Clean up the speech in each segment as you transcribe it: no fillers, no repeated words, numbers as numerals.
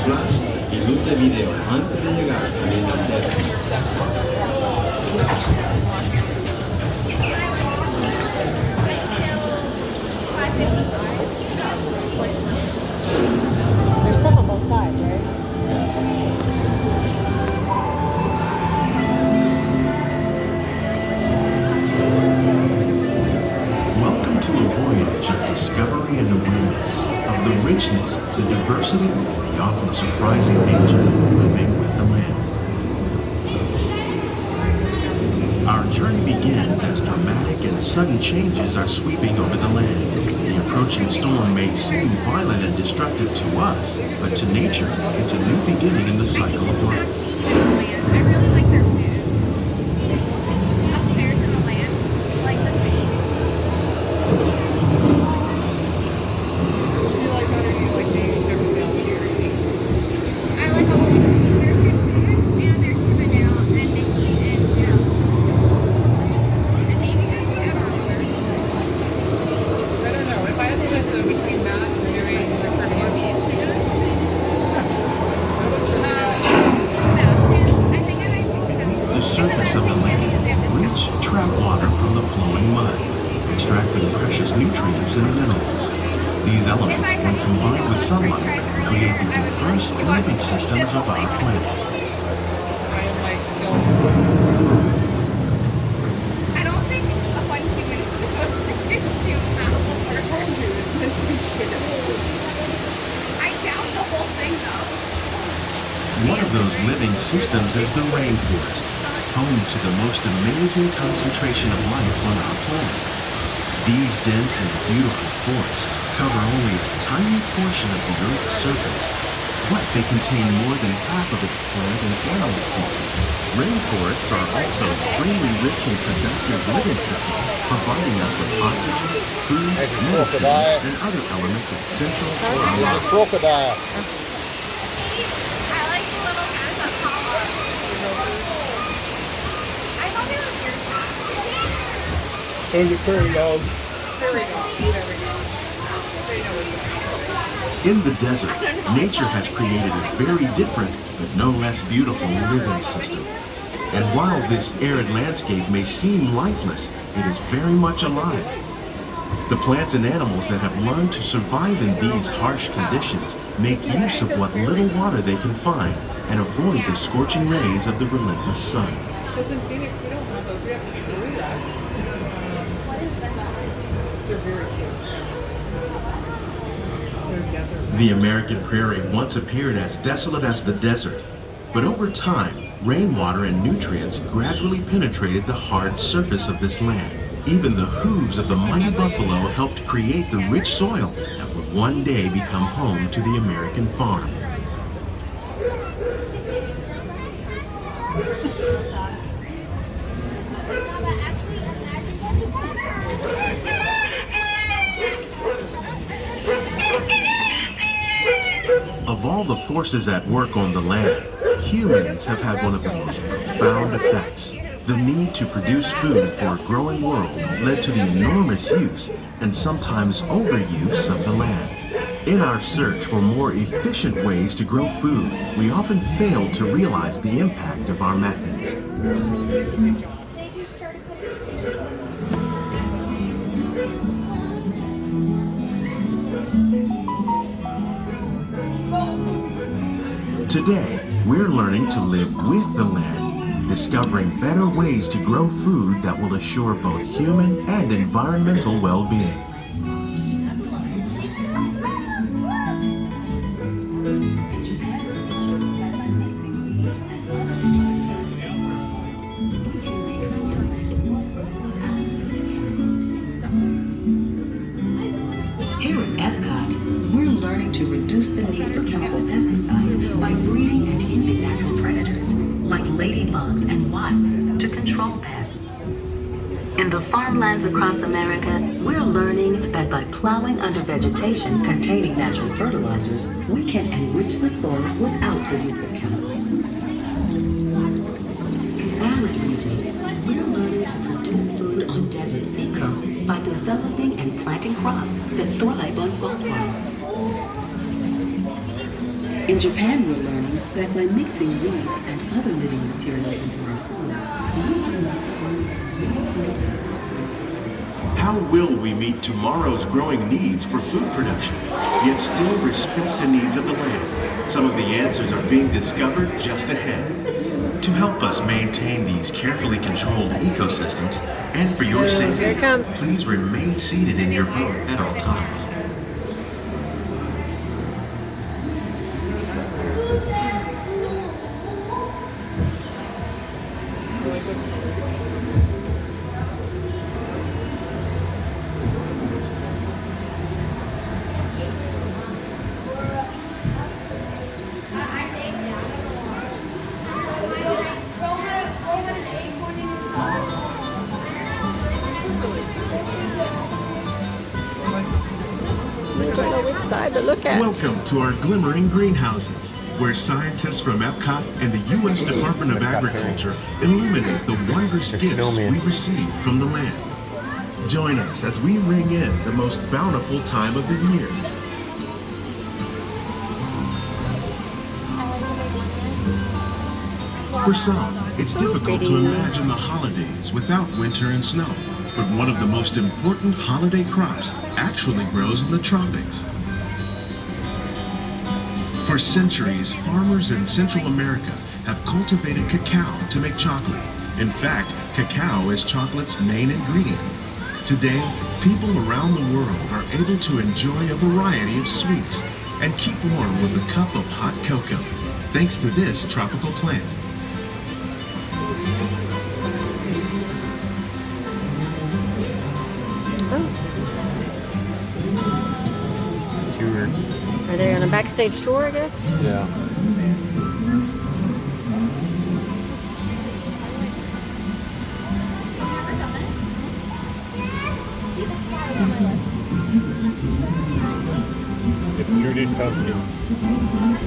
Flash y luz de video antes de llegar al Inlandet. There's stuff on both sides, right? Welcome to a voyage of discovery and awareness of the richness, the diversity, the often surprising nature of living with the land. Our journey begins as dramatic and sudden changes are sweeping over the land. The approaching storm may seem violent and destructive to us, but to nature, it's a new beginning in the cycle of life. I really like their food. Upstairs in the land, like the steak. Do you like that or do you like the Jeffrey Dahmer series? I like all of them. There's good food, and there's Chippendale, and Mickey, and Joe. And maybe there's the Everywhere. I don't know. If I had to choose between that and doing the Caribbean I think I might pick The surface of the land, rich trap water from the flowing mud, extracting precious nutrients and minerals. These elements, when combined with sunlight, create the diverse living systems of our planet. I am like still. I don't think a one human is supposed to consume animal I told you it's meant to be shared. I doubt the whole thing though. One of those living systems is the rainforest, home to the most amazing concentration of life on our planet. These dense and beautiful forests cover only a tiny portion of the Earth's surface, but they contain more than half of its plant and animal species. Rainforests are also extremely rich in productive living systems, providing us with oxygen, food, medicine, and other elements essential for our lives. Crocodile. I like the little guys that pop up. I thought they were weird cats. There's a prairie dog. Prairie dog. There we go. They know what's going on. In the desert, nature has created a very different, but no less beautiful living system. And while this arid landscape may seem lifeless, it is very much alive. The plants and animals that have learned to survive in these harsh conditions make use of what little water they can find and avoid the scorching rays of the relentless sun. Because in Phoenix, we don't have those. We have blue ducks. They're very cute. They're desert. The American prairie once appeared as desolate as the desert, but over time, rainwater and nutrients gradually penetrated the hard surface of this land. Even the hooves of the mighty buffalo helped create the rich soil that would one day become home to the American farm. Of all the forces at work on the land, humans have had one of the most profound effects. The need to produce food for a growing world led to the enormous use and sometimes overuse of the land. In our search for more efficient ways to grow food, we often fail to realize the impact of our methods. They just started Today, we're learning to live with the land, discovering better ways to grow food that will assure both human and environmental well-being. Here at Epcot, we're learning to reduce the need for chemical pesticides by breeding and using natural predators like ladybugs and wasps to control pests. In the farmlands across America, we're learning that by plowing under vegetation containing natural fertilizers, we can enrich the soil without the use of chemicals. In arid regions, we're learning to produce food on desert seacoasts by developing and planting crops that thrive on saltwater. In Japan, we're learning that by mixing leaves and other living materials into our soil, How will we meet tomorrow's growing needs for food production, yet still respect the needs of the land? Some of the answers are being discovered just ahead. To help us maintain these carefully controlled ecosystems, and for your Here safety, it comes. please remain seated in your boat at all times. I don't know which side to look at. Welcome to our glimmering greenhouses, where scientists from Epcot and the U.S. Department of Agriculture illuminate the wondrous gifts we receive from the land. Join us as we ring in the most bountiful time of the year. For some, it's difficult to imagine the holidays without winter and snow. But one of the most important holiday crops actually grows in the tropics. For centuries, farmers in Central America have cultivated cacao to make chocolate. In fact, cacao is chocolate's main ingredient. Today, people around the world are able to enjoy a variety of sweets and keep warm with a cup of hot cocoa, thanks to this tropical plant. Are they on a backstage tour, I guess? Yeah. Extruded pumpkins.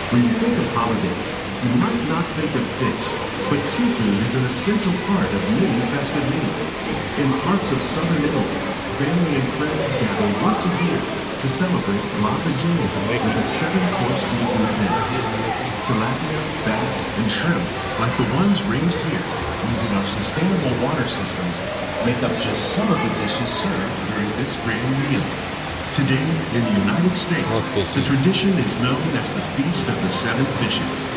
When you think of holidays, you might not think of fish, but seafood is an essential part of many festive meals. In parts of southern Italy, family and friends gather once a year to celebrate La Vigilia with a 7-course seafood dinner. Tilapia, bass, and shrimp, like the ones raised here, using our sustainable water systems, make up just some of the dishes served during this grand meal. Today, in the United States, the tradition is known as the Feast of the Seven Fishes.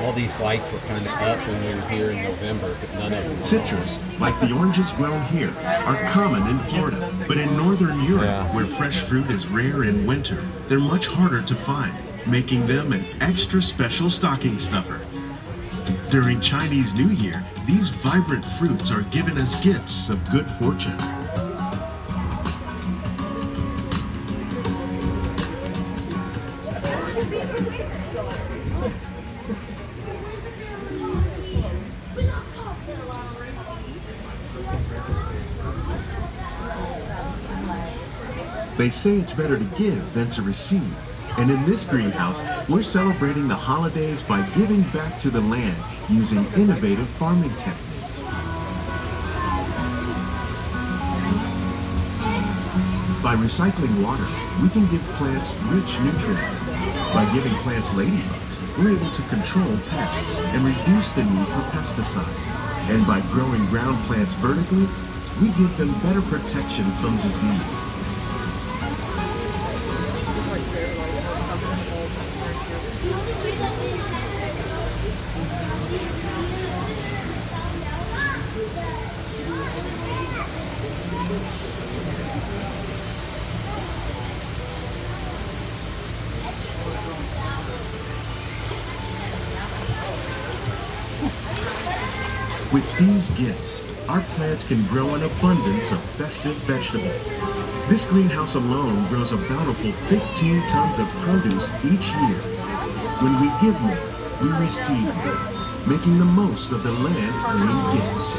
All these lights were kind of up when we were here in November, but none of them were. Citrus, like the oranges grown here, are common in Florida. But in Northern Europe, where fresh fruit is rare in winter, they're much harder to find, making them an extra special stocking stuffer. During Chinese New Year, these vibrant fruits are given as gifts of good fortune. They say it's better to give than to receive. And in this greenhouse, we're celebrating the holidays by giving back to the land using innovative farming techniques. By recycling water, we can give plants rich nutrients. By giving plants ladybugs, we're able to control pests and reduce the need for pesticides. And by growing ground plants vertically, we give them better protection from disease. With these gifts, our plants can grow an abundance of festive vegetables. This greenhouse alone grows a bountiful 15 tons of produce each year. When we give more, we receive more, making the most of the land's green gifts.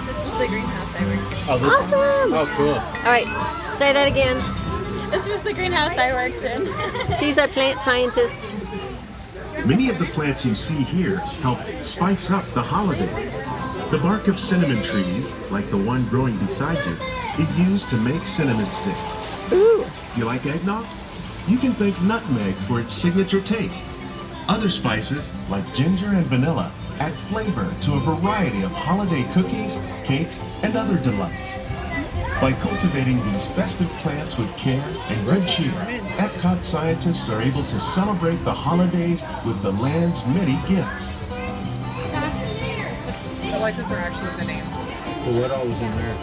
This was the greenhouse I worked in. Oh, this one? Awesome. Oh, cool. All right, say that again. This was the greenhouse I worked in. She's a plant scientist. Many of the plants you see here help spice up the holiday. The bark of cinnamon trees, like the one growing beside you, is used to make cinnamon sticks. Ooh. Do you like eggnog? You can thank nutmeg for its signature taste. Other spices, like ginger and vanilla, add flavor to a variety of holiday cookies, cakes, and other delights. By cultivating these festive plants with care and good cheer, Epcot scientists are able to celebrate the holidays with the land's many gifts. I like that they're actually the name. So what all was in there?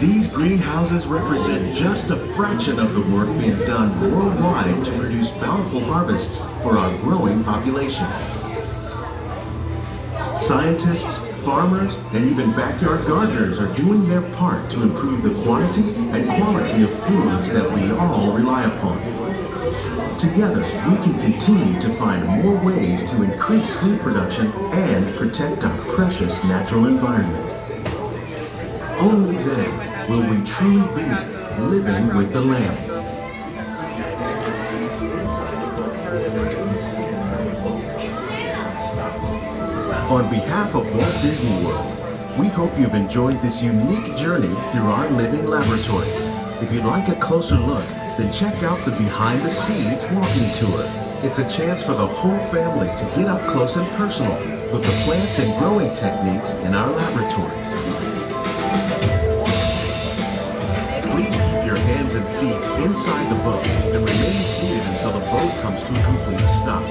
These greenhouses represent just a fraction of the work being done worldwide to produce bountiful harvests for our growing population. Scientists, farmers, and even backyard gardeners are doing their part to improve the quantity and quality of foods that we all rely upon. Together, we can continue to find more ways to increase food production and protect our precious natural environment. Only then will we truly be living with the land. On behalf of Walt Disney World, we hope you've enjoyed this unique journey through our living laboratories. If you'd like a closer look, then check out the Behind the Seeds walking tour. It's a chance for the whole family to get up close and personal with the plants and growing techniques in our laboratories. Please keep your hands and feet inside the boat and remain seated until the boat comes to a complete stop.